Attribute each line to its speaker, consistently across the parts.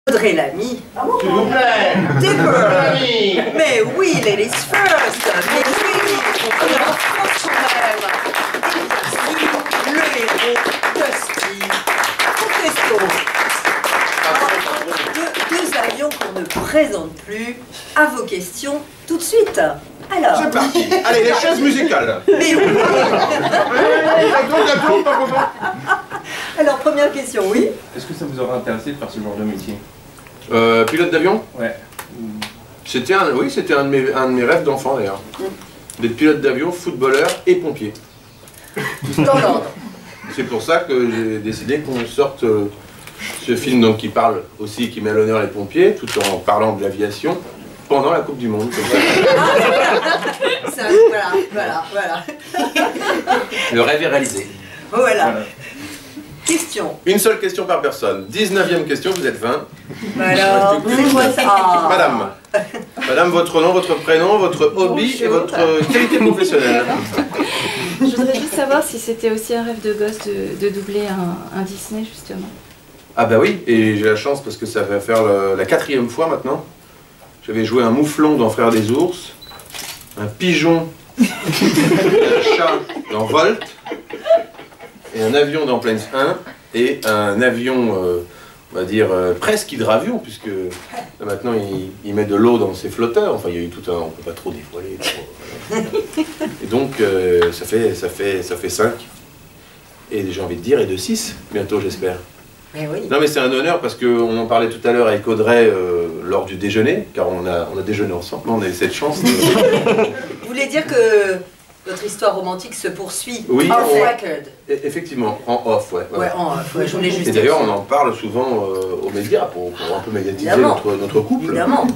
Speaker 1: Audrey Lamy.
Speaker 2: S'il vous plaît.
Speaker 1: Dipper. Mais oui, ladies first. Mais oui, en France quand même. Et le héros, Dusty. Contesto. Deux avions qu'on ne présente plus. À vos questions tout de suite. Alors.
Speaker 2: C'est parti. Allez, les chaises musicales.
Speaker 1: Mais oui.
Speaker 2: Gâteau, pas content.
Speaker 1: Alors, première question, oui.
Speaker 3: Est-ce que ça vous aurait intéressé de faire ce genre de métier?
Speaker 4: Pilote d'avion?
Speaker 3: Ouais.
Speaker 4: C'était un de mes rêves d'enfant d'ailleurs. D'être pilote d'avion, footballeur et pompier.
Speaker 1: Dans l'ordre.
Speaker 4: C'est pour ça que j'ai décidé qu'on sorte ce film donc, qui parle aussi, qui met à l'honneur les pompiers, tout en parlant de l'aviation, pendant la Coupe du Monde.
Speaker 1: Ça, voilà.
Speaker 4: Le rêve est réalisé.
Speaker 1: Voilà. Question.
Speaker 4: Une seule question par personne. 19e question, vous êtes 20.
Speaker 1: Alors, c'est quoi ça?
Speaker 4: Madame. Madame, votre nom, votre prénom, votre hobby et votre qualité professionnelle.
Speaker 5: Je voudrais juste savoir si c'était aussi un rêve de gosse de doubler un Disney, justement.
Speaker 4: Ah bah oui, et j'ai la chance parce que ça va faire la 4e fois maintenant. J'avais joué un mouflon dans Frères des ours, un pigeon, un chat dans Volt, et un avion dans Planes 1, et un avion, on va dire, presque hydravion, puisque là, maintenant il met de l'eau dans ses flotteurs, enfin il y a eu tout un, on peut pas trop dévoiler. Et donc ça fait 5, et j'ai envie de dire, et de 6, bientôt j'espère.
Speaker 1: Mais oui.
Speaker 4: Non mais c'est un honneur parce qu'on en parlait tout à l'heure avec Audrey lors du déjeuner, car on a déjeuné ensemble, on a eu cette chance.
Speaker 1: Vous voulez dire que votre histoire romantique se poursuit
Speaker 4: Oui,
Speaker 1: off record?
Speaker 4: Effectivement, en off, ouais.
Speaker 1: Ouais, en off, ouais, je voulais juste
Speaker 4: Et d'ailleurs on en parle souvent aux médias pour un peu médiatiser notre couple.
Speaker 1: Évidemment.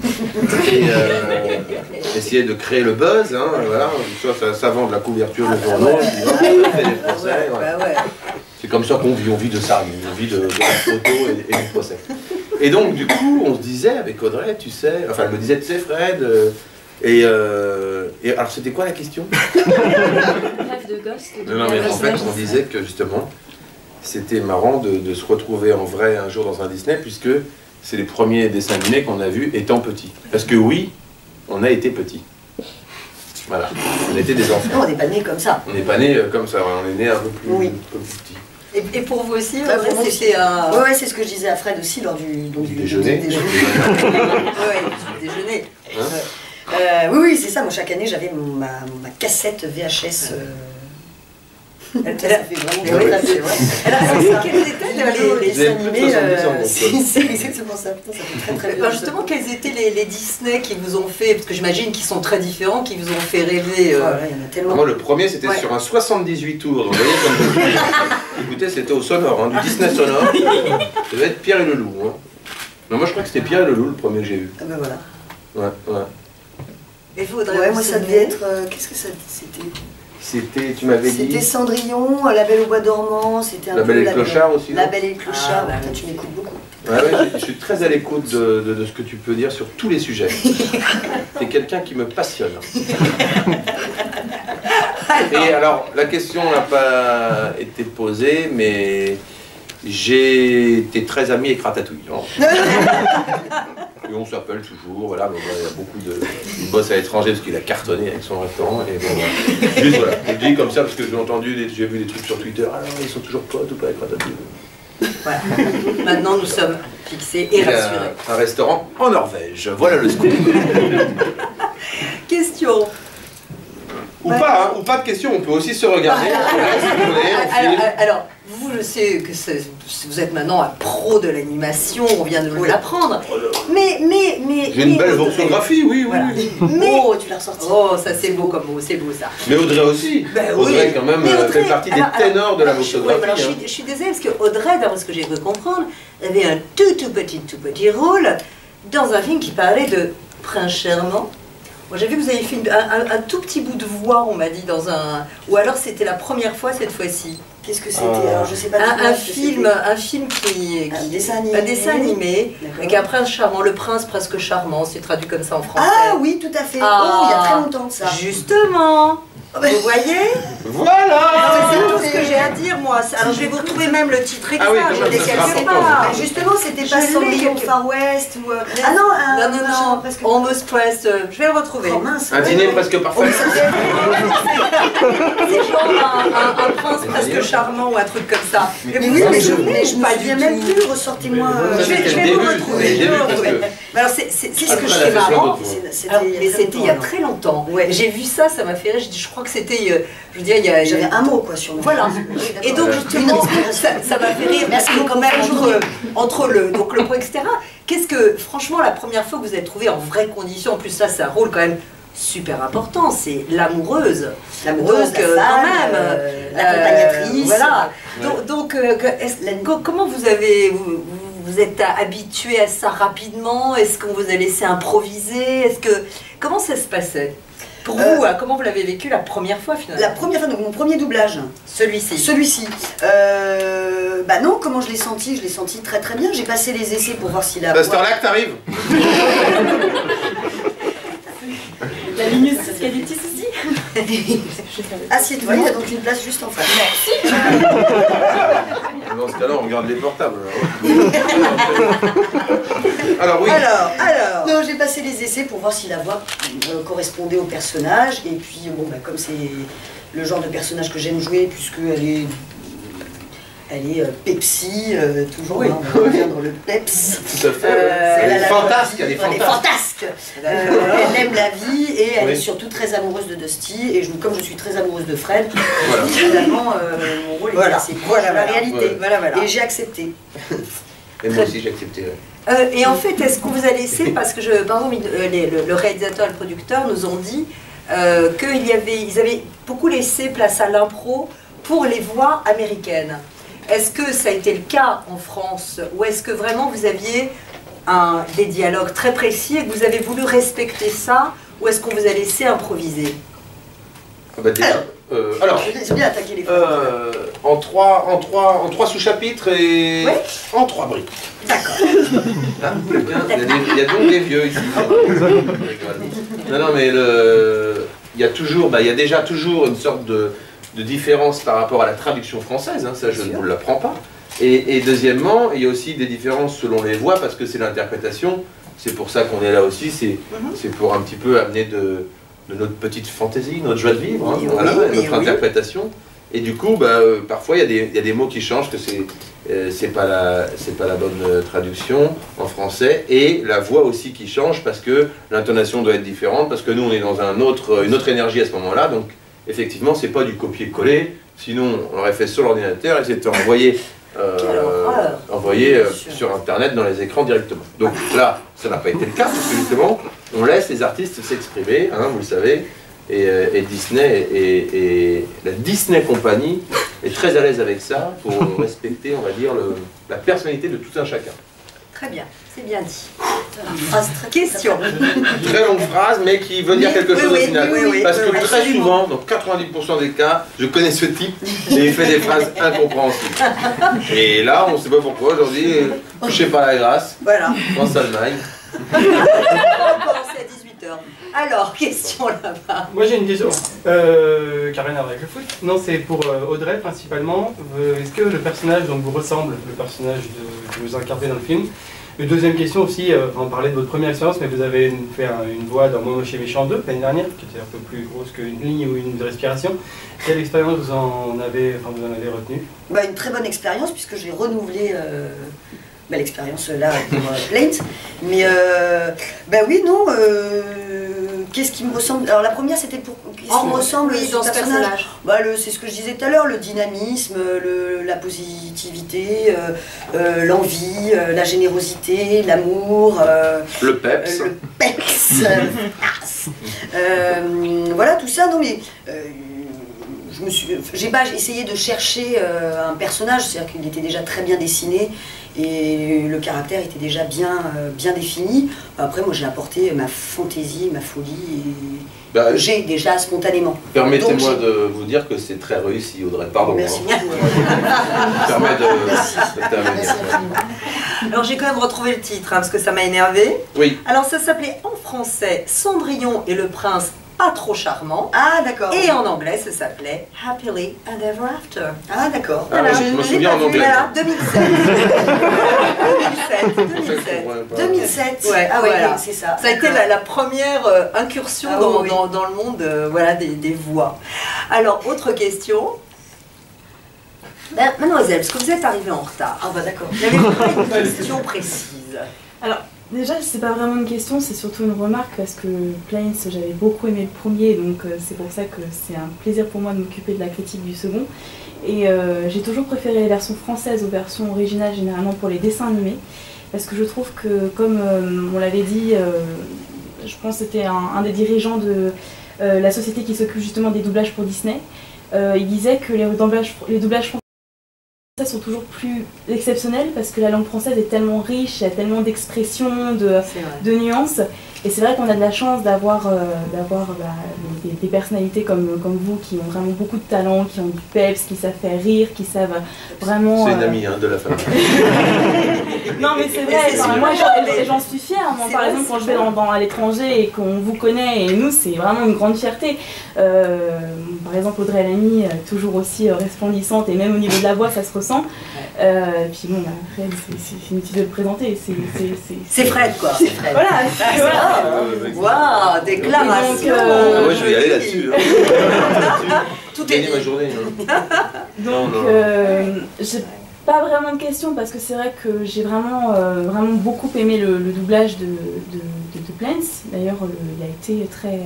Speaker 4: Et essayer de créer le buzz, hein, voilà, ça vend de la couverture de journaux, ça fait des procès, ouais. C'est comme ça qu'on vit, on vit de ça, on vit de la photo et du procès. Et donc du coup, on se disait avec Audrey, tu sais, enfin elle me disait, tu sais Fred, et alors c'était quoi la question?
Speaker 5: Rêve de gosse.
Speaker 4: Non, mais en fait on disait que justement, c'était marrant de se retrouver en vrai un jour dans un Disney, puisque c'est les premiers dessins animés qu'on a vus étant petits. Parce que oui, on a été petits. Voilà, on était des enfants.
Speaker 1: Non, on n'est pas nés comme ça.
Speaker 4: On n'est pas nés comme ça, on est nés un peu plus petits.
Speaker 1: Et pour vous aussi,
Speaker 6: c'était un... Ouais, c'est ce que je disais à Fred aussi lors du
Speaker 4: déjeuner.
Speaker 1: Oui, du déjeuner.
Speaker 4: Hein?
Speaker 6: Oui, c'est ça. Moi, chaque année, j'avais ma cassette VHS. Ça fait vraiment
Speaker 1: Oui,
Speaker 6: c'est vrai. Alors, quels étaient les dessins animés? C'est exactement ça. Putain, ça fait très bien.
Speaker 1: Justement, quels étaient les Disney qui vous ont fait, parce que j'imagine qu'ils sont très différents, qui vous ont fait rêver?
Speaker 6: Il y en a tellement.
Speaker 4: Moi, le premier, c'était sur un 78 tours. Donc, vous voyez, comme écoutez, c'était au sonore, hein, du Disney sonore. Ça devait être Pierre et le Loup. Hein. Non, moi, je crois que c'était Pierre et le Loup, le premier que j'ai vu.
Speaker 6: Ah ben voilà.
Speaker 4: Ouais.
Speaker 1: Et vous, Audrey,
Speaker 6: ouais, moi, ça devait être... Qu'est-ce que c'était?
Speaker 4: C'était, tu m'avais dit...
Speaker 6: C'était Cendrillon, La Belle au Bois dormant, c'était un peu...
Speaker 4: La Belle et le Clochard aussi.
Speaker 6: La Belle et le Clochard,
Speaker 1: bah,
Speaker 6: tu m'écoutes beaucoup.
Speaker 4: Ouais, je suis très à l'écoute de ce que tu peux dire sur tous les sujets. T'es quelqu'un qui me passionne. Et alors, la question n'a pas été posée, mais j'ai été très ami avec Ratatouille. Hein. Et on s'appelle toujours, voilà, mais il y a beaucoup de... Il bosse à l'étranger parce qu'il a cartonné avec son restaurant, et bon, voilà. Juste voilà, je dis comme ça parce que j'ai vu des trucs sur Twitter, alors ils sont toujours potes ou pas avec Ratatouille.
Speaker 1: Voilà. Maintenant, nous sommes fixés et rassurés.
Speaker 4: Un restaurant en Norvège, voilà le scoop.
Speaker 1: Question.
Speaker 4: Ou pas, hein, ou pas de question, on peut aussi se regarder.
Speaker 1: Alors, vous, je sais que vous êtes maintenant un pro de l'animation, on vient de vous l'apprendre. Mais
Speaker 4: j'ai une belle orthographie, oui.
Speaker 6: Oh, tu l'as ressorti.
Speaker 1: Oh, ça c'est beau comme mot, c'est beau ça.
Speaker 4: Mais Audrey aussi.
Speaker 1: Ben,
Speaker 4: Audrey,
Speaker 1: oui.
Speaker 4: quand même, fait partie des ténors de la orthographie.
Speaker 1: Je suis désolée parce que Audrey, d'après ce que j'ai cru comprendre, avait un tout petit rôle dans un film qui parlait de Prince Charmant. Moi, j'ai vu que vous avez fait un tout petit bout de voix, on m'a dit, dans un... Ou alors c'était la première fois cette fois-ci.
Speaker 6: Qu'est-ce que c'était? Alors, je sais pas.
Speaker 1: Un film qui...
Speaker 6: Un dessin animé.
Speaker 1: Un dessin animé, avec un prince charmant, le prince presque charmant, c'est traduit comme ça en français.
Speaker 6: Ah oui, tout à fait. Oh, il y a très longtemps de ça.
Speaker 1: Justement. Vous voyez?
Speaker 4: Voilà.
Speaker 1: C'est tout ce que j'ai à dire, moi. moi. Alors je vais vous retrouver même le titre exact.
Speaker 4: Ah oui, quand
Speaker 1: je
Speaker 4: même,
Speaker 1: l'ai
Speaker 4: ça
Speaker 1: quelque
Speaker 4: sera important.
Speaker 1: part.
Speaker 6: Mais justement, c'était pas
Speaker 1: Je l'ai
Speaker 6: Cendrillon
Speaker 1: quelque-
Speaker 6: Far West ou.
Speaker 1: Non,
Speaker 6: Ah non,
Speaker 1: non,
Speaker 6: parce que.
Speaker 1: Almost Pressed. Je vais le retrouver.
Speaker 6: Oh mince.
Speaker 4: Un dîner presque parfait.
Speaker 1: C'est genre un prince presque charmant ou un truc comme ça.
Speaker 6: Mais oui, mais je me
Speaker 1: pas
Speaker 6: souviens
Speaker 1: du
Speaker 6: même
Speaker 1: tout.
Speaker 6: plus. Ressortez-moi.
Speaker 4: Ça,
Speaker 1: Je vais
Speaker 4: c'était le
Speaker 1: vous
Speaker 4: début,
Speaker 1: retrouver.
Speaker 4: c'était le
Speaker 1: je vais
Speaker 4: début,
Speaker 1: vous
Speaker 4: parce
Speaker 1: retrouver.
Speaker 4: que-
Speaker 1: Mais alors c'est ce que je
Speaker 4: Après,
Speaker 1: fais
Speaker 4: la version
Speaker 1: marrant.
Speaker 4: d'autres,
Speaker 1: Alors, mais c'était il y a très longtemps.
Speaker 6: Ouais.
Speaker 1: J'ai vu ça, ça m'a fait rire. Je crois que c'était, je veux dire, il y a.
Speaker 6: J'avais un mot quoi sur le.
Speaker 1: Voilà. Et donc justement, ça m'a fait rire parce que quand même entre le pro, etc. Qu'est-ce que, franchement, la première fois que vous êtes trouvé en vraies conditions, en plus ça, c'est un rôle quand même super important, c'est l'amoureuse.
Speaker 6: L'amoureuse,
Speaker 1: Donc,
Speaker 6: la
Speaker 1: quand
Speaker 6: femme,
Speaker 1: même,
Speaker 6: l'accompagnatrice.
Speaker 1: voilà.
Speaker 4: Ouais.
Speaker 1: Donc, comment vous êtes habitué à ça rapidement? Est-ce qu'on vous a laissé improviser? Comment ça se passait pour vous? Comment vous l'avez vécu la première fois finalement?
Speaker 6: La première fois, donc mon premier doublage.
Speaker 1: Celui-ci.
Speaker 6: Celui-ci. Bah non, comment je l'ai senti? Je l'ai senti très très bien. J'ai passé les essais pour voir si la
Speaker 4: À cette heure-là que t'arrives.
Speaker 5: La minute, c'est ce qu'il y a des petits soucis.
Speaker 6: Assieds-toi, il y a donc une place juste en face.
Speaker 4: Dans ce cas-là, on regarde les portables. Alors oui.
Speaker 6: Alors. Non, j'ai passé les essais pour voir si la voix correspondait au personnage. Et puis, bon, bah, comme c'est le genre de personnage que j'aime jouer, puisqu'elle est. Elle est Pepsi, toujours,
Speaker 1: Oui.
Speaker 6: hein, on revient dans le Peps.
Speaker 4: Tout à fait. Elle est fantasque, elle est
Speaker 6: Elle est
Speaker 4: fantasque.
Speaker 6: fantasque. Elle aime la vie et elle
Speaker 4: Oui.
Speaker 6: est surtout très amoureuse de Dusty. Et comme je suis très amoureuse de Fred,
Speaker 4: Voilà.
Speaker 6: finalement, mon rôle est assez proche de la réalité.
Speaker 4: Ouais.
Speaker 1: Voilà.
Speaker 6: Et j'ai accepté.
Speaker 4: Et moi aussi, j'ai accepté. Ouais.
Speaker 1: Et en fait, est-ce qu'on vous a laissé, parce que par exemple, le réalisateur et le producteur nous ont dit qu'ils avaient beaucoup laissé place à l'impro pour les voix américaines. Est-ce que ça a été le cas en France, ou est-ce que vraiment vous aviez des dialogues très précis et que vous avez voulu respecter ça, ou est-ce qu'on vous a laissé improviser?
Speaker 4: Ah bah déjà, alors,
Speaker 6: J'ai bien attaqué les femmes.
Speaker 4: en trois sous-chapitres et
Speaker 1: Oui.
Speaker 4: en 3 briques.
Speaker 6: D'accord.
Speaker 4: Hein, il y a donc des vieux ici. Non, mais il y a déjà toujours une sorte de différence par rapport à la traduction française, hein, ça je ne vous l'apprends pas. Et deuxièmement, il y a aussi des différences selon les voix parce que c'est l'interprétation. C'est pour ça qu'on est là aussi, c'est pour un petit peu amener de notre petite fantaisie, notre joie de vivre, hein,
Speaker 6: Oui,
Speaker 4: voilà,
Speaker 6: oui,
Speaker 4: notre
Speaker 6: oui.
Speaker 4: interprétation. Et du coup, parfois il y a des mots qui changent, que c'est pas la bonne traduction en français, et la voix aussi qui change parce que l'intonation doit être différente, parce que nous on est dans une autre énergie à ce moment-là, donc effectivement c'est pas du copier-coller, sinon on l'aurait fait sur l'ordinateur et c'était envoyé sur internet dans les écrans directement. Donc là, ça n'a pas été le cas, parce que justement, on laisse les artistes s'exprimer, hein, vous le savez, et Disney et la Disney Company est très à l'aise avec ça pour respecter, on va dire, la personnalité de tout un chacun.
Speaker 1: Très bien, c'est bien dit.
Speaker 6: Phrase très
Speaker 1: Question.
Speaker 4: Très longue phrase, mais qui veut dire quelque chose au final. Parce que très
Speaker 1: absolument.
Speaker 4: souvent, dans 90% des cas, je connais ce type et il fait des phrases incompréhensibles. Et là, on ne sait pas pourquoi, aujourd'hui, touché par la grâce,
Speaker 6: Voilà.
Speaker 4: France-Allemagne.
Speaker 1: On va commencer à 18h. Alors, question là-bas.
Speaker 3: Moi j'ai une question, qui n'a rien à voir avec le foot. Non, c'est pour Audrey principalement. Est-ce que le personnage donc, vous ressemble, le personnage que vous incarnez dans le film? Une deuxième question aussi, on parlait de votre première expérience, mais vous avez fait une voix dans Momo chez Méchant 2 l'année dernière, qui était un peu plus grosse qu'une ligne ou une respiration. Quelle expérience vous en avez retenue?
Speaker 6: Une très bonne expérience puisque j'ai renouvelé l'expérience là pour Plaint. Mais oui, non. Qu'est-ce qui me ressemble? Alors la première c'était pour. Qu'est-ce qui me ressemble
Speaker 1: oui,
Speaker 6: sur
Speaker 1: dans
Speaker 6: ce
Speaker 1: ce personnage.
Speaker 6: C'est ce que je disais tout à l'heure, le dynamisme, la positivité, l'envie, la générosité, l'amour.
Speaker 4: Le peps.
Speaker 6: Le peps. Voilà tout ça. Non mais. J'ai pas essayé de chercher un personnage, c'est-à-dire qu'il était déjà très bien dessiné et le caractère était déjà bien défini. Après, moi, j'ai apporté ma fantaisie, ma folie, que j'ai déjà spontanément.
Speaker 4: Permettez-moi de vous dire que c'est très réussi, Audrey. Pardon.
Speaker 6: Merci beaucoup.
Speaker 4: Permet d'intervenir.
Speaker 6: Merci infiniment.
Speaker 1: Alors, j'ai quand même retrouvé le titre, parce que ça m'a énervé.
Speaker 4: Oui.
Speaker 1: Alors, ça s'appelait en français Cendrillon et le prince pas trop charmant.
Speaker 6: Ah, d'accord.
Speaker 1: Et en anglais, ça s'appelait Happily and Ever After.
Speaker 6: Ah, d'accord.
Speaker 4: Ah,
Speaker 1: Voilà.
Speaker 4: je me
Speaker 1: l'ai
Speaker 4: souviens
Speaker 1: pas
Speaker 4: en
Speaker 1: vu,
Speaker 4: anglais.
Speaker 1: Voilà, 2007. 2007.
Speaker 6: 2007.
Speaker 1: Ouais,
Speaker 6: Ah, ouais,
Speaker 1: voilà.
Speaker 6: c'est ça.
Speaker 1: Ça a été la première incursion
Speaker 6: Ah,
Speaker 1: dans,
Speaker 6: oui.
Speaker 1: dans le monde voilà, des voix. Alors, autre question. Ben, mademoiselle, parce que vous êtes arrivée en retard.
Speaker 6: Ah, bah, d'accord.
Speaker 1: J'avais pas une question précise.
Speaker 5: Alors, déjà, c'est pas vraiment une question, c'est surtout une remarque parce que Planes, j'avais beaucoup aimé le premier, donc c'est pour ça que c'est un plaisir pour moi de m'occuper de la critique du second. Et j'ai toujours préféré les versions françaises aux versions originales, généralement pour les dessins animés, parce que je trouve que, comme on l'avait dit, je pense que c'était un des dirigeants de la société qui s'occupe justement des doublages pour Disney, il disait que les doublages français sont toujours plus exceptionnels parce que la langue française est tellement riche, il y a tellement d'expressions, de nuances. Et c'est vrai qu'on a de la chance d'avoir des personnalités comme vous qui ont vraiment beaucoup de talent, qui ont du peps, qui savent faire rire, qui savent vraiment...
Speaker 4: C'est une amie de la famille.
Speaker 5: Non mais c'est vrai, enfin, moi j'en suis fière. Moi, par exemple quand je vais à l'étranger et qu'on vous connaît, et nous c'est vraiment une grande fierté. Par exemple Audrey Lamy, toujours aussi resplendissante et même au niveau de la voix ça se ressent. Puis bon, Fred, c'est inutile de le présenter.
Speaker 1: C'est Fred quoi. C'est Fred.
Speaker 5: Voilà.
Speaker 1: Waouh, déclaration.
Speaker 5: Donc,
Speaker 4: Ah ouais, je vais y aller là-dessus.
Speaker 1: Tout
Speaker 4: J'ai
Speaker 1: est
Speaker 4: gagné ma
Speaker 1: dit.
Speaker 4: journée.
Speaker 5: Donc, j'ai pas vraiment de questions parce que c'est vrai que j'ai vraiment beaucoup aimé le doublage de Planes. D'ailleurs, il a été très,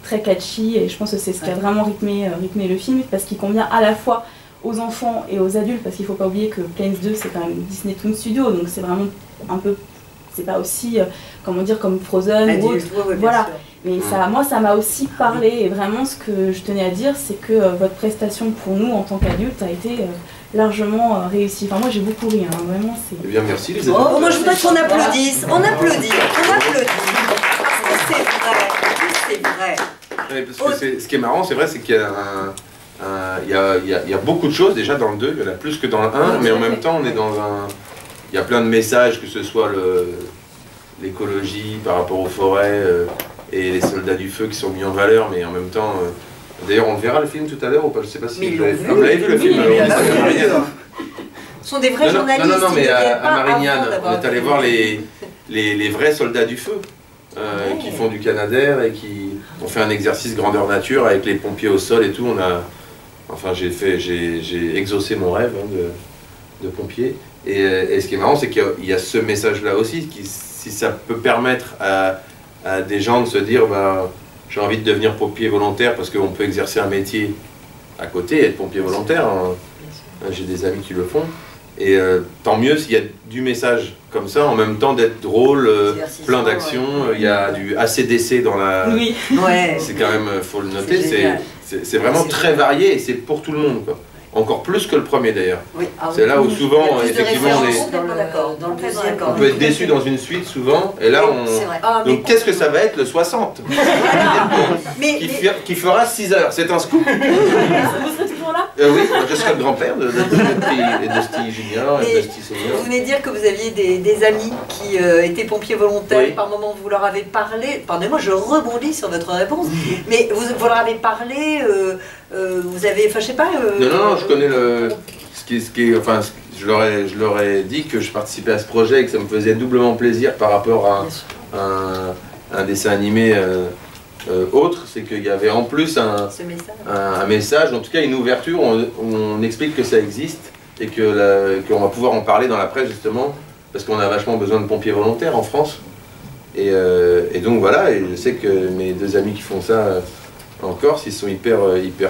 Speaker 5: très catchy et je pense que c'est ce qui a vraiment rythmé le film parce qu'il convient à la fois aux enfants et aux adultes parce qu'il faut pas oublier que Planes 2 c'est quand même Disney Toon Studio donc c'est vraiment un peu, c'est pas aussi, comment dire, comme Frozen ou autre. Voilà. Mais moi, ça m'a aussi parlé et vraiment ce que je tenais à dire, c'est que votre prestation pour nous en tant qu'adultes a été largement réussie. Enfin, moi, j'ai beaucoup ri, hein, vraiment.
Speaker 4: Eh bien, merci les amis.
Speaker 1: Oh, moi je voudrais qu'on applaudisse. On applaudit. C'est vrai. C'est vrai.
Speaker 4: Ouais, parce que ce qui est marrant, c'est vrai, c'est qu'il y a il y a beaucoup de choses déjà dans le 2, il y en a plus que dans le 1, mais en même temps, on est dans un... Il y a plein de messages, que ce soit l'écologie par rapport aux forêts et les soldats du feu qui sont mis en valeur, mais en même temps... D'ailleurs, on verra le film tout à l'heure ou pas? Je sais pas si vous l'avez vu le film.
Speaker 1: Ce sont des vrais journalistes.
Speaker 4: Non, mais à
Speaker 1: à
Speaker 4: Marignane, on est allé voir les vrais soldats du feu qui font du Canadair et qui ont fait un exercice grandeur nature avec les pompiers au sol et tout. Enfin, j'ai exaucé mon rêve de pompier. Et ce qui est marrant, c'est qu'il y a ce message-là aussi, si ça peut permettre à des gens de se dire bah, j'ai envie de devenir pompier volontaire parce qu'on peut exercer un métier à côté, être pompier volontaire. J'ai des amis qui le font. Et tant mieux s'il y a du message comme ça, en même temps d'être drôle, plein d'actions. Il y a du ACDC dans la...
Speaker 5: Oui.
Speaker 1: Ouais.
Speaker 4: C'est quand même, faut le noter, c'est vraiment très varié et c'est pour tout le monde, quoi. Encore plus que le premier d'ailleurs.
Speaker 1: Oui.
Speaker 4: C'est là où souvent, effectivement,
Speaker 6: Dans le deuxième.
Speaker 4: on peut être déçu dans une suite souvent, et là
Speaker 6: C'est vrai.
Speaker 4: Donc qu'est-ce que ça va être le 60 qui fera 6 heures? C'est un scoop.
Speaker 5: Vous serez toujours là?
Speaker 4: Oui, je serai le grand-père de Dusty Junior et Dusty Senior.
Speaker 1: Vous venez de dire que vous aviez des amis qui étaient pompiers volontaires.
Speaker 4: Oui.
Speaker 1: Par moment, vous leur avez parlé. Pardonnez-moi, je rebondis sur votre réponse. Mais vous leur avez parlé. Vous avez, enfin, je sais pas.
Speaker 4: Non, je connais enfin, je leur ai dit que je participais à ce projet et que ça me faisait doublement plaisir par rapport à un dessin animé autre, c'est qu'il y avait en plus un message, en tout cas une ouverture où on explique que ça existe et qu'on va pouvoir en parler dans la presse justement, parce qu'on a vachement besoin de pompiers volontaires en France. Et donc voilà, et je sais que mes deux amis qui font ça en Corse, ils sont hyper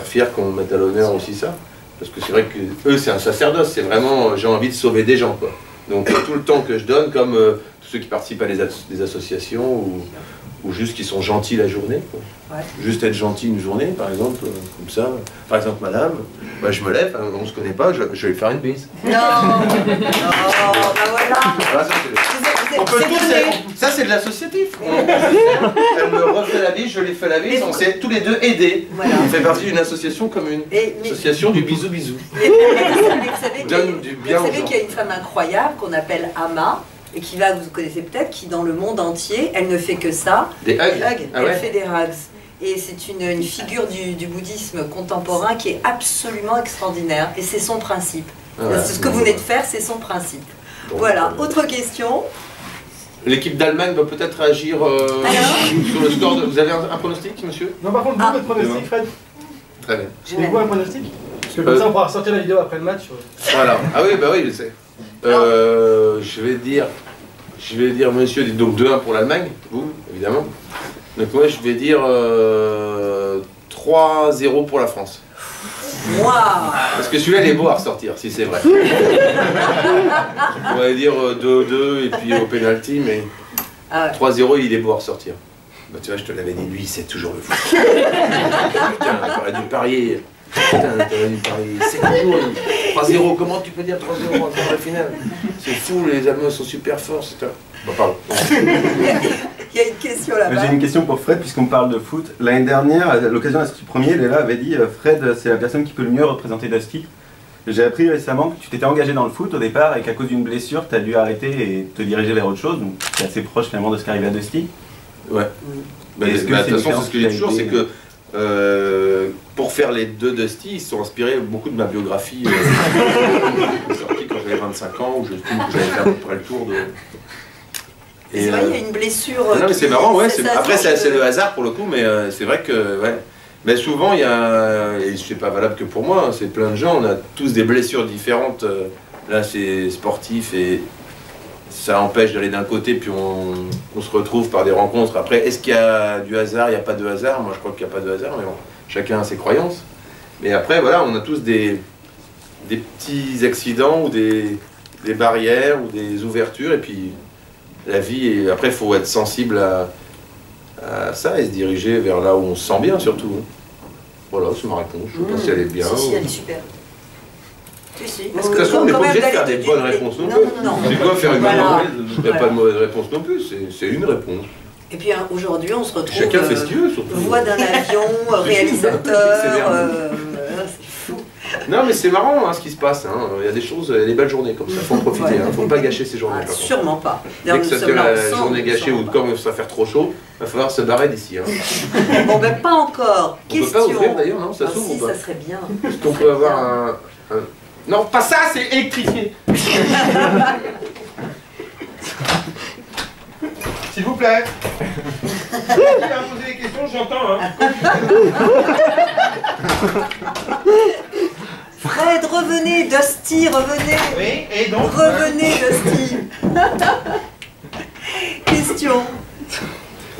Speaker 4: fiers qu'on mette à l'honneur aussi ça. Parce que c'est vrai que eux c'est un sacerdoce, c'est vraiment j'ai envie de sauver des gens, quoi. Donc tout le temps que je donne, comme tous ceux qui participent à des associations ou juste qui sont gentils la journée, quoi.
Speaker 1: Ouais.
Speaker 4: Juste être gentil une journée, par exemple, comme ça. Par exemple, madame, bah, je me lève, on ne se connaît pas, je vais lui faire une bise.
Speaker 1: Non, bah voilà.
Speaker 4: Voilà, on peut tous ça c'est de l'associatif. Elle me refait la bise, je lui fais la bise, on s'est tous les deux aidés.
Speaker 1: Voilà.
Speaker 4: On fait partie d'une association commune. Association du bisou bisou.
Speaker 1: Mais vous savez
Speaker 4: Donne du bien aux gens.
Speaker 1: qu'il y a une femme incroyable qu'on appelle Ama, et qui va, vous connaissez peut-être, qui dans le monde entier, elle ne fait que ça.
Speaker 4: Des hugs.
Speaker 1: Elle
Speaker 4: Ah ouais.
Speaker 1: fait des hugs. Et c'est une figure du bouddhisme contemporain qui est absolument extraordinaire. Et c'est son principe.
Speaker 4: Voilà.
Speaker 1: Ce que vous venez de faire, c'est son principe.
Speaker 4: Bon,
Speaker 1: Voilà, autre question.
Speaker 4: L'équipe d'Allemagne va peut-être réagir sur le score. Vous avez un pronostic, monsieur?
Speaker 3: Non, par contre, vous, votre pronostic, Fred?
Speaker 4: Très bien.
Speaker 3: Avez-vous un pronostic? Parce que comme ça, on pourra sortir la vidéo après le match.
Speaker 4: Voilà. Ah oui, bah oui, je sais. Je vais dire, monsieur, dites donc 2-1 pour l'Allemagne, vous, évidemment. Donc moi, je vais dire 3-0 pour la France.
Speaker 1: Waouh!
Speaker 4: Parce que celui-là, il est beau à ressortir, si c'est vrai. On va dire 2-2 et puis au penalty, mais 3-0, il est beau à ressortir. Bah, tu vois, je te l'avais dit, lui, c'est toujours le foot. Putain, t'aurais dû parier. Putain, t'aurais dû parier. C'est toujours 3-0. Comment tu peux dire 3-0 en quart de finale? C'est fou, les Allemands sont super forts, c'est ça. Bon, pardon.
Speaker 1: Il y a une question là-bas.
Speaker 7: J'ai une question pour Fred, puisqu'on parle de foot. L'année dernière, à l'occasion de l'Institut Premier, Léla avait dit Fred, c'est la personne qui peut le mieux représenter Dusty. J'ai appris récemment que tu t'étais engagé dans le foot au départ et qu'à cause d'une blessure, tu as dû arrêter et te diriger vers autre chose. Donc, c'est assez proche finalement de ce qui arrive à Dusty.
Speaker 4: Ouais. Bah, de toute façon, c'est ce que j'ai toujours, c'est que pour faire les deux Dusty, ils se sont inspirés beaucoup de ma biographie sortie quand j'avais 25 ans, où je trouve que j'avais fait à peu près le tour de...
Speaker 1: C'est vrai, il y a une blessure.
Speaker 4: Non, mais c'est marrant, ouais. Après, c'est
Speaker 1: que...
Speaker 4: le hasard pour le coup, mais c'est vrai que, ouais. Mais souvent, il y a, et c'est pas valable que pour moi, hein, c'est plein de gens, on a tous des blessures différentes. Là, c'est sportif et ça empêche d'aller d'un côté, puis on se retrouve par des rencontres. Après, est-ce qu'il y a du hasard? Il n'y a pas de hasard. Moi, je crois qu'il n'y a pas de hasard, mais bon, chacun a ses croyances. Mais après, voilà, on a tous des petits accidents ou des barrières ou des ouvertures, et puis la vie, et après, il faut être sensible à ça et se diriger vers là où on se sent bien, surtout. Voilà, c'est ma réponse. Je ne sais pas si elle est bien.
Speaker 1: Si, elle est super. Si.
Speaker 4: De toute façon, on n'est pas obligé de faire des bonnes réponses non plus.
Speaker 1: Non.
Speaker 4: C'est quoi faire une bonne
Speaker 1: Voilà.
Speaker 4: réponse? Il n'y a pas de mauvaise réponse non plus, c'est une réponse.
Speaker 1: Et puis aujourd'hui, on se retrouve.
Speaker 4: Chacun fait ce qu'il veut, surtout.
Speaker 1: Voix d'un avion, réalisateur. C'est fou.
Speaker 4: Non, mais c'est marrant hein, ce qui se passe. Hein. Il y a des choses, il y a des belles journées comme ça. Il faut en profiter. Il ne faut pas gâcher ces journées.
Speaker 1: Ah, sûrement pas.
Speaker 4: Dès que ça devient la journée gâchée ou quand ça va faire trop chaud, il va falloir se barrer d'ici. Hein.
Speaker 1: Bon, ben pas encore.
Speaker 4: On ne peut pas ouvrir d'ailleurs, non? Ça s'ouvre
Speaker 1: si,
Speaker 4: ou pas?
Speaker 1: ça serait bien.
Speaker 4: Est-ce qu'on peut avoir un... Non, pas ça, c'est électrifié.
Speaker 2: S'il vous plaît. Qui va poser des questions, j'entends. Hein.
Speaker 1: Fred, revenez, Dusty, revenez.
Speaker 2: Oui, et donc
Speaker 1: Revenez, Dusty. Question.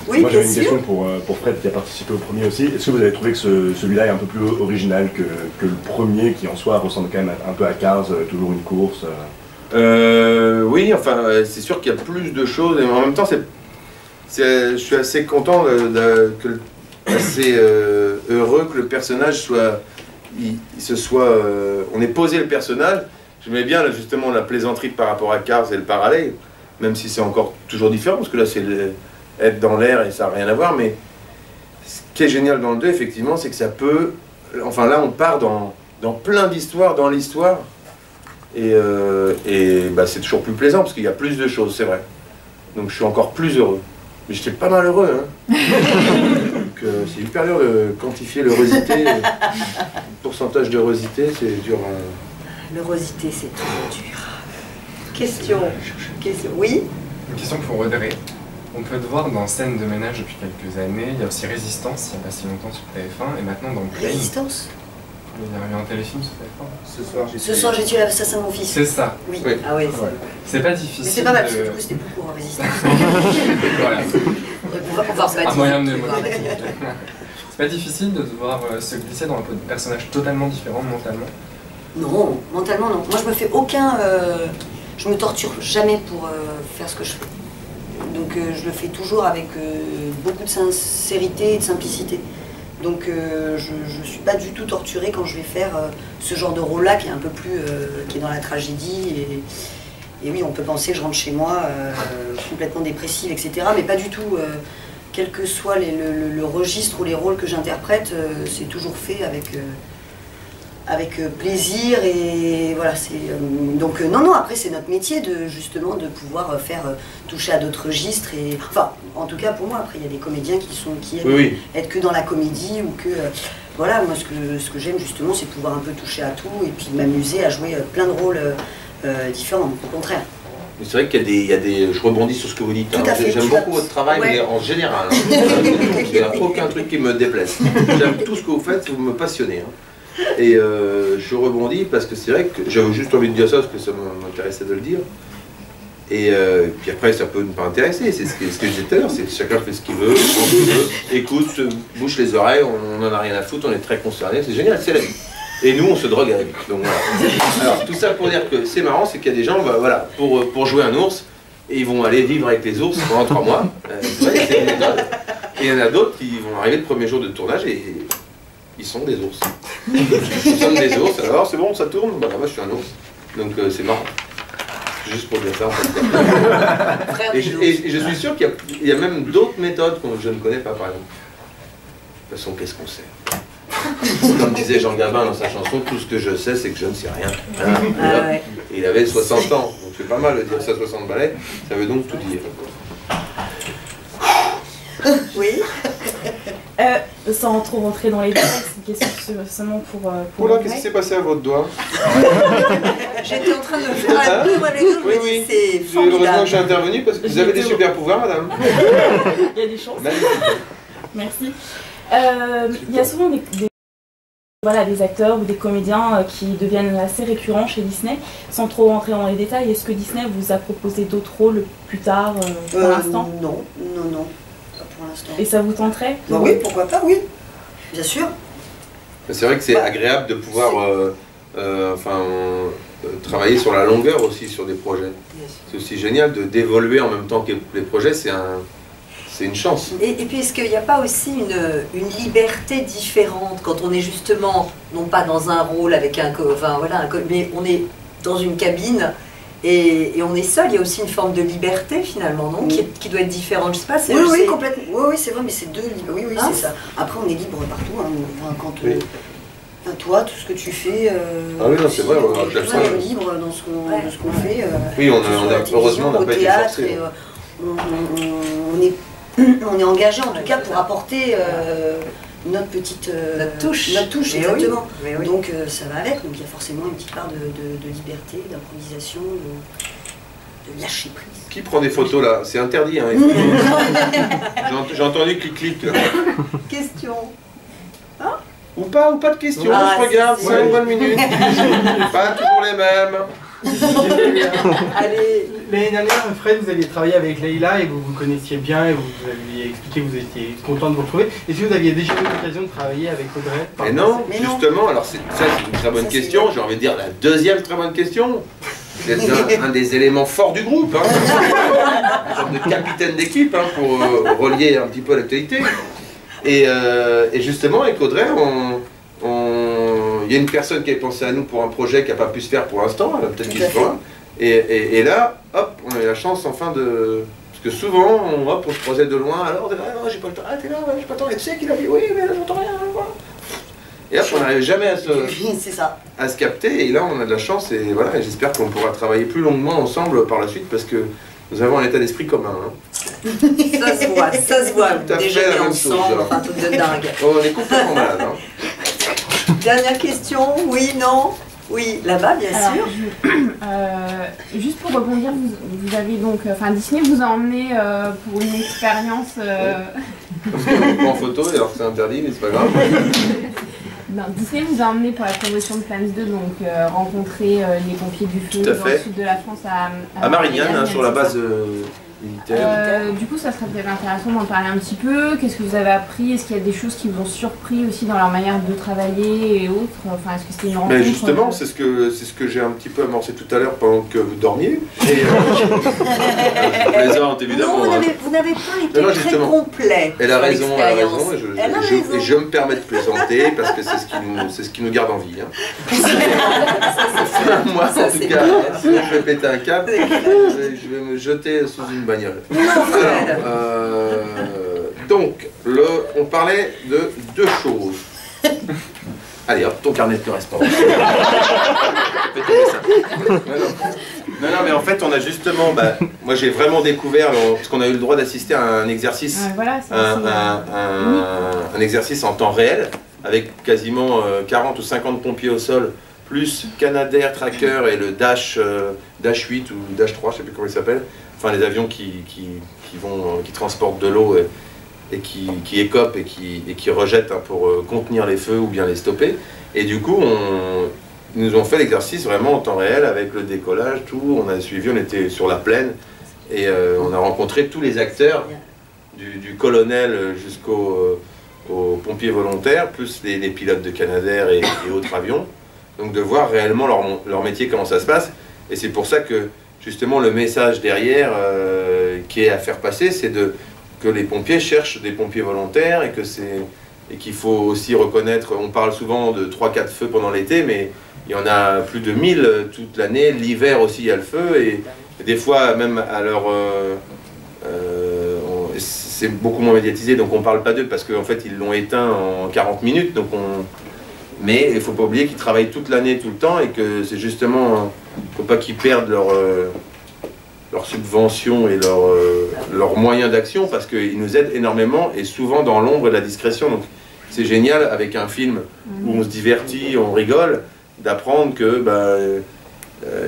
Speaker 1: Oui,
Speaker 8: Moi j'avais une
Speaker 1: question.
Speaker 8: question pour Fred qui a participé au premier aussi. Est-ce que vous avez trouvé que celui-là est un peu plus original que le premier qui en soi ressemble quand même un peu à Cars, toujours une course
Speaker 4: Oui, enfin, c'est sûr qu'il y a plus de choses, et en même temps, je suis assez content, assez heureux que le personnage soit, on ait posé le personnage. J'aimais bien là, justement la plaisanterie par rapport à Cars et le parallèle, même si c'est encore toujours différent, parce que là c'est être dans l'air et ça n'a rien à voir, mais ce qui est génial dans le 2, effectivement, c'est que ça peut, enfin là on part dans plein d'histoires, dans l'histoire, et bah, c'est toujours plus plaisant, parce qu'il y a plus de choses, c'est vrai. Donc je suis encore plus heureux. Mais j'étais pas mal heureux, hein. Donc c'est hyper dur de quantifier l'heurosité. Le pourcentage d'heurosité, c'est dur.
Speaker 1: L'heurosité, c'est trop dur. Question. Oui.
Speaker 9: Une question pour Audrey. On peut te voir dans Scène de ménage depuis quelques années. Il y a aussi Résistance, il n'y a pas si longtemps sur TF1. Et maintenant dans Plane.
Speaker 6: Résistance.
Speaker 9: Il y a eu un téléfilm sur TF1.
Speaker 6: Ce soir, j'ai tué l'assassin de mon fils.
Speaker 9: C'est ça.
Speaker 6: Oui.
Speaker 4: Oui.
Speaker 1: Ah oui.
Speaker 9: C'est pas difficile.
Speaker 6: Mais c'est pas mal, parce
Speaker 9: de...
Speaker 6: que du coup, c'était plus pour Résistance.
Speaker 9: Voilà.
Speaker 6: On va se
Speaker 9: Un
Speaker 6: battre.
Speaker 9: moyen de C'est pas difficile de devoir se glisser dans un personnage totalement différent mentalement.
Speaker 6: Non, mentalement non. Moi je me fais aucun... je me torture jamais pour faire ce que je fais. Donc je le fais toujours avec beaucoup de sincérité et de simplicité. Donc je ne suis pas du tout torturée quand je vais faire ce genre de rôle-là qui est un peu plus... qui est dans la tragédie. Et oui, on peut penser que je rentre chez moi complètement dépressive, etc. Mais pas du tout. Quel que soit le registre ou les rôles que j'interprète, c'est toujours fait avec avec plaisir et voilà, donc non, après c'est notre métier de justement de pouvoir faire toucher à d'autres registres et enfin en tout cas pour moi, après il y a des comédiens qui aiment être que dans la comédie ou que voilà, moi ce que j'aime justement c'est pouvoir un peu toucher à tout et puis m'amuser à jouer plein de rôles différents, au contraire.
Speaker 4: Mais c'est vrai qu'il y a des... Je rebondis sur ce que vous dites. Hein. J'aime beaucoup votre travail, mais en général. Hein. Il n'y a aucun truc qui me déplaise. J'aime tout ce que vous faites, vous me passionnez. Hein. Et je rebondis parce que c'est vrai que j'avais juste envie de dire ça parce que ça m'intéressait de le dire. Et puis après, ça peut ne pas intéresser. C'est ce que je disais tout à l'heure, c'est que chacun fait ce qu'il veut, quand il veut, écoute, se bouche les oreilles, on n'en a rien à foutre, on est très concernés. C'est génial, c'est la vie. Et nous, on se drogue avec. Donc voilà. Alors tout ça pour dire que c'est marrant, c'est qu'il y a des gens, bah, voilà, pour jouer un ours, et ils vont aller vivre avec les ours pendant 3 mois. Ouais, c'est une méthode. Et il y en a d'autres qui vont arriver le premier jour de tournage et ils sont des ours. Ils sont des ours, alors c'est bon, ça tourne, bah, moi je suis un ours. Donc c'est marrant. Juste pour dire ça. Et je suis sûr qu'il y a même d'autres méthodes que je ne connais pas, par exemple. De toute façon, qu'est-ce qu'on sait? Comme disait Jean Gabin dans sa chanson, tout ce que je sais, c'est que je ne sais rien. Et il avait 60 ans, donc c'est pas mal de dire ça, 60 ballets, ça veut donc tout dire.
Speaker 6: Oui.
Speaker 5: Sans trop rentrer dans les détails, c'est une question seulement pour
Speaker 4: Oula, qu'est-ce qui s'est passé à votre doigt?
Speaker 1: J'étais en train de faire un peu les deux, je me dis c'est
Speaker 4: Heureusement
Speaker 1: formidable.
Speaker 4: que j'ai intervenu parce que vous avez des super pouvoirs, madame.
Speaker 5: Il y a des chances.
Speaker 4: Magnifique.
Speaker 5: Merci. Il y a souvent des acteurs ou des comédiens qui deviennent assez récurrents chez Disney. Sans trop rentrer dans les détails, est-ce que Disney vous a proposé d'autres rôles plus tard pour l'instant?
Speaker 6: Non, pas pour l'instant.
Speaker 5: Et ça vous tenterait?
Speaker 6: Bah oui, pourquoi pas, oui, bien sûr.
Speaker 4: C'est vrai que c'est agréable de pouvoir travailler sur la longueur aussi sur des projets. C'est aussi génial d'évoluer en même temps que les projets, c'est une chance.
Speaker 1: Et puis est-ce qu'il n'y a pas aussi une liberté différente quand on est justement, non pas dans un rôle avec mais on est dans une cabine et on est seul, il y a aussi une forme de liberté finalement, non, qui doit être différente, je sais pas.
Speaker 6: Oui, complètement. Oui, c'est vrai, mais c'est deux libres. Oui, hein, c'est ça. Après, on est libre partout. Hein. Enfin, quand toi, tout ce que tu fais,
Speaker 4: ah oui, non, c'est vrai,
Speaker 6: on est libre dans ce qu'on fait.
Speaker 4: Oui, heureusement, on n'a pas été forcé.
Speaker 6: On est engagé en tout cas pour apporter notre petite notre touche exactement. Oui. Donc ça va avec, donc il y a forcément une petite part de liberté, d'improvisation, de lâcher prise.
Speaker 4: Qui prend des photos là? C'est interdit, hein. J'ai entendu clic-clic là.
Speaker 1: Question.
Speaker 4: Ou pas de questions,
Speaker 1: Ah,
Speaker 4: je regarde, 5 minutes. Pas toujours les mêmes.
Speaker 1: Allez.
Speaker 3: L'année dernière, Fred, vous aviez travaillé avec Leïla et vous vous connaissiez bien et vous aviez expliqué que vous étiez content de vous retrouver. Est-ce que vous aviez déjà eu l'occasion de travailler avec Audrey?
Speaker 4: Mais non, justement, alors c'est une très bonne question, j'ai envie de dire la deuxième très bonne question. Vous êtes un des éléments forts du groupe, hein. Une sorte de capitaine d'équipe, hein, pour relier un petit peu l'actualité. Et justement, avec Audrey, il y a une personne qui avait pensé à nous pour un projet qui n'a pas pu se faire pour l'instant, peut-être qu'il se fera. Et là, hop, on a eu la chance enfin de... Parce que souvent, on se croisait de loin, alors oh, j'ai pas le temps, ah t'es là, j'ai pas le temps, et tu sais qu'il a dit oui, mais là j'entends rien, voilà. Et hop, on n'arrive jamais à se capter, et là on a de la chance, et voilà, j'espère qu'on pourra travailler plus longuement ensemble par la suite, parce que nous avons un état d'esprit commun. Hein.
Speaker 1: Ça se voit, déjeuner ensemble, enfin truc de dingue.
Speaker 4: Oh, on est complètement malade. Hein.
Speaker 1: Dernière question, oui, non? Oui, là-bas, bien sûr.
Speaker 10: Juste pour rebondir, vous avez donc, Disney vous a emmené pour une expérience.
Speaker 4: Parce qu'on prend en photo, alors que c'est interdit, mais c'est pas grave.
Speaker 10: Non, Disney vous a emmené pour la promotion de Planes 2, donc rencontrer les pompiers du feu dans le sud de la France
Speaker 4: à Marignane, hein, sur la base militaire.
Speaker 10: Du coup, ça serait peut-être intéressant d'en parler un petit peu. Qu'est-ce que vous avez appris? Est-ce qu'il y a des choses qui vous ont surpris aussi dans leur manière de travailler et autres? Est-ce que c'était une rencontre?
Speaker 4: Mais justement, c'est ce que j'ai un petit peu amorcé tout à l'heure pendant que vous dormiez. Et, je plaisante évidemment.
Speaker 1: Non, vous n'avez pas été très complet.
Speaker 4: Elle a raison, et je me permets de plaisanter parce que c'est ce qui nous garde en vie. Hein. Moi, en tout cas, si je vais péter un câble, je vais me jeter sous une bagnole. Donc, on parlait de deux choses. Allez hop, ton carnet de correspondance. Fais tomber ça. Non, mais en fait, on a justement, moi j'ai vraiment découvert, parce qu'on a eu le droit d'assister à un exercice,
Speaker 10: Voilà,
Speaker 4: un exercice en temps réel, avec quasiment 40 ou 50 pompiers au sol, plus Canadair, Tracker et le Dash 8 ou Dash 3, je ne sais plus comment il s'appelle, enfin les avions qui transportent de l'eau et qui écopent et qui rejettent pour contenir les feux ou bien les stopper. Et du coup, ils nous ont fait l'exercice vraiment en temps réel avec le décollage, tout. On a suivi, on était sur la plaine et on a rencontré tous les acteurs, du colonel jusqu'aux pompiers volontaires, plus les pilotes de Canadair et autres avions. Donc de voir réellement leur métier, comment ça se passe. Et c'est pour ça que justement le message derrière qui est à faire passer, c'est que les pompiers cherchent des pompiers volontaires et qu'il faut aussi reconnaître, on parle souvent de 3-4 feux pendant l'été, mais il y en a plus de 1000 toute l'année. L'hiver aussi, il y a le feu, et des fois, même à leur... c'est beaucoup moins médiatisé, donc on ne parle pas d'eux, parce qu'en fait, ils l'ont éteint en 40 minutes. Donc mais il ne faut pas oublier qu'ils travaillent toute l'année, tout le temps, et que c'est justement... Il ne faut pas qu'ils perdent leur subvention et leurs moyens d'action, parce qu'ils nous aident énormément, et souvent dans l'ombre et la discrétion. Donc c'est génial, avec un film où on se divertit, on rigole, d'apprendre que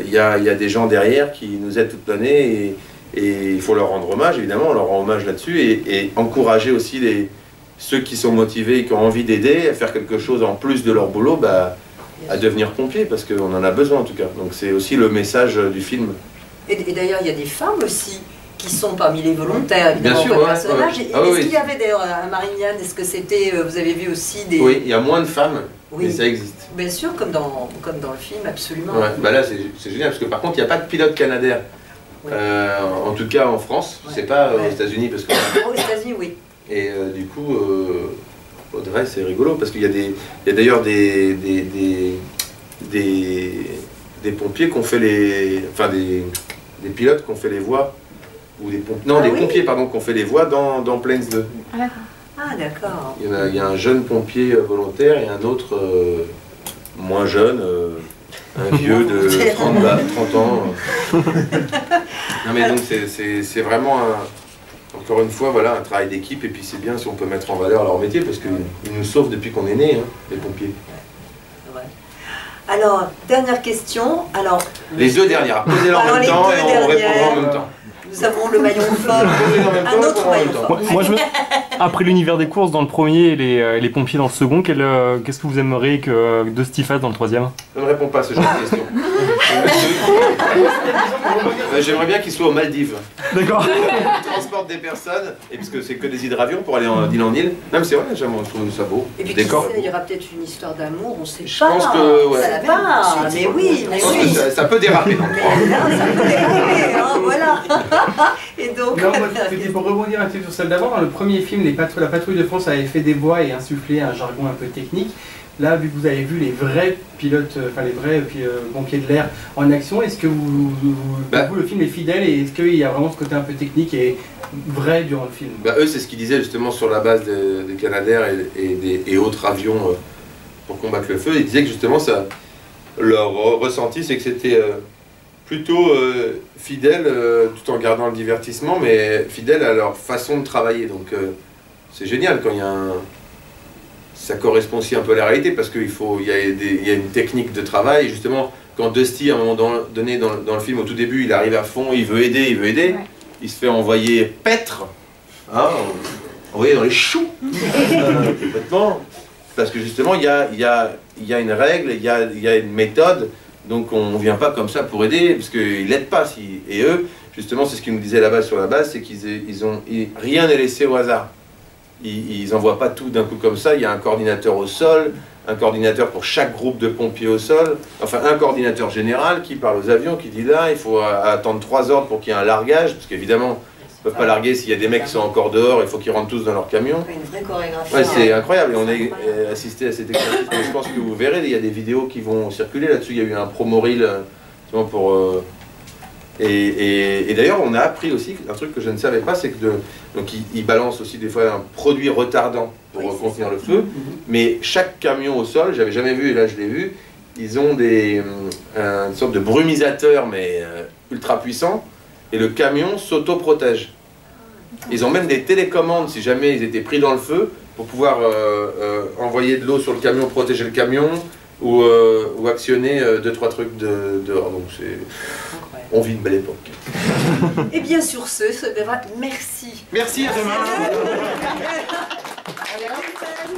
Speaker 4: y a des gens derrière qui nous aident toute l'année, et il faut leur rendre hommage, évidemment, on leur rend hommage là-dessus, et encourager aussi ceux qui sont motivés et qui ont envie d'aider à faire quelque chose en plus de leur boulot, à devenir pompiers, parce qu'on en a besoin en tout cas. Donc c'est aussi le message du film.
Speaker 1: Et d'ailleurs, il y a des femmes aussi qui sont parmi les volontaires, évidemment,
Speaker 4: bien sûr,
Speaker 1: personnages.
Speaker 4: Ouais.
Speaker 1: Est-ce qu'il y avait d'ailleurs à Marignane, est-ce que c'était, vous avez vu aussi des...
Speaker 4: Oui, il y a moins de femmes, mais ça existe.
Speaker 1: Bien sûr, comme dans le film, absolument.
Speaker 4: Ouais, là c'est génial, parce que par contre, il n'y a pas de pilote Canadair. En tout cas en France, c'est pas aux États-Unis, parce que...
Speaker 1: Aux États-Unis, oui.
Speaker 4: Et du coup, Audrey, c'est rigolo, parce qu'il y a d'ailleurs des pompiers qui ont fait les... Enfin, des pilotes qui ont fait les voix, ou des pompiers, pardon, qui ont fait les voix dans Planes 2.
Speaker 1: Ah, d'accord.
Speaker 4: Il y a un jeune pompier volontaire et un autre moins jeune, un vieux de 30 ans. Non mais donc c'est vraiment, encore une fois, voilà, un travail d'équipe, et puis c'est bien si on peut mettre en valeur leur métier, parce qu'ils nous sauvent depuis qu'on est né, les pompiers.
Speaker 1: Ouais. Alors, dernière question. Alors,
Speaker 4: les deux dernières, posez-les en même temps et on répondra en même temps.
Speaker 1: Nous avons le maillon fort, un autre maillon fort.
Speaker 11: Après l'univers des courses dans le premier et les pompiers dans le second, qu'est-ce que vous aimeriez que Dusty fasse dans le troisième?
Speaker 4: Je ne réponds pas à ce genre de questions. J'aimerais bien qu'il soit aux Maldives.
Speaker 11: D'accord.
Speaker 4: Il transporte des personnes, et parce que c'est que des hydravions pour aller d'île en île. Non mais c'est vrai, je trouve ça beau.
Speaker 1: Et puis il y aura peut-être une histoire d'amour, on sait pas.
Speaker 4: Je pense que... Ouais.
Speaker 1: Ça va, mais oui.
Speaker 4: Ça peut déraper dans le
Speaker 1: ça peut déraper, hein, voilà. Et donc...
Speaker 3: Non, moi, c'était pour rebondir un petit peu sur celle d'avant. Dans le premier film, la patrouille de France avait fait des voix et insufflé un jargon un peu technique. Là, vu que vous avez vu les vrais pilotes, enfin les vrais pompiers de l'air en action, est-ce que le film est fidèle, et est-ce qu'il y a vraiment ce côté un peu technique et vrai durant le film?
Speaker 4: Eux, c'est ce qu'ils disaient justement sur la base des Canadair et autres avions pour combattre le feu. Ils disaient que justement, leur ressenti, c'est que c'était plutôt fidèle, tout en gardant le divertissement, mais fidèle à leur façon de travailler. Donc c'est génial quand il y a ça correspond aussi un peu à la réalité, parce qu'il y a une technique de travail. Et justement, quand Dusty, à un moment donné dans le film, au tout début, il arrive à fond, il veut aider, ouais. Il se fait envoyer paître, envoyer dans les choux, complètement, parce que justement, il y a une règle, il y a une méthode, donc on ne vient pas comme ça pour aider, parce qu'ils n'aident pas. Et eux, justement, c'est ce qu'ils nous disaient là-bas sur la base, c'est rien n'est laissé au hasard. Ils n'envoient pas tout d'un coup comme ça. Il y a un coordinateur au sol, un coordinateur pour chaque groupe de pompiers au sol, enfin un coordinateur général qui parle aux avions, qui dit là, il faut attendre 3 ordres pour qu'il y ait un largage, parce qu'évidemment, ils ne peuvent pas larguer s'il y a des mecs qui sont encore dehors, il faut qu'ils rentrent tous dans leur camion.
Speaker 6: Une vraie chorégraphie.
Speaker 4: Ouais, c'est incroyable, et on a assisté à cet exercice. Mais je pense que vous verrez, il y a des vidéos qui vont circuler là-dessus. Il y a eu un promo reel pour... Et d'ailleurs, on a appris aussi un truc que je ne savais pas, c'est que donc ils balancent aussi des fois un produit retardant pour
Speaker 1: Oui, c'est
Speaker 4: contenir
Speaker 1: ça.
Speaker 4: le feu. Mais chaque camion au sol, j'avais jamais vu, et là je l'ai vu, ils ont une sorte de brumisateur, mais ultra puissant, et le camion s'auto-protège. Ils ont même des télécommandes si jamais ils étaient pris dans le feu, pour pouvoir envoyer de l'eau sur le camion, protéger le camion, ou actionner 2-3 trucs dehors. Donc on vit une belle époque.
Speaker 1: Et bien sur ce, merci.
Speaker 4: Merci, à demain.
Speaker 1: Allez, à la prochaine.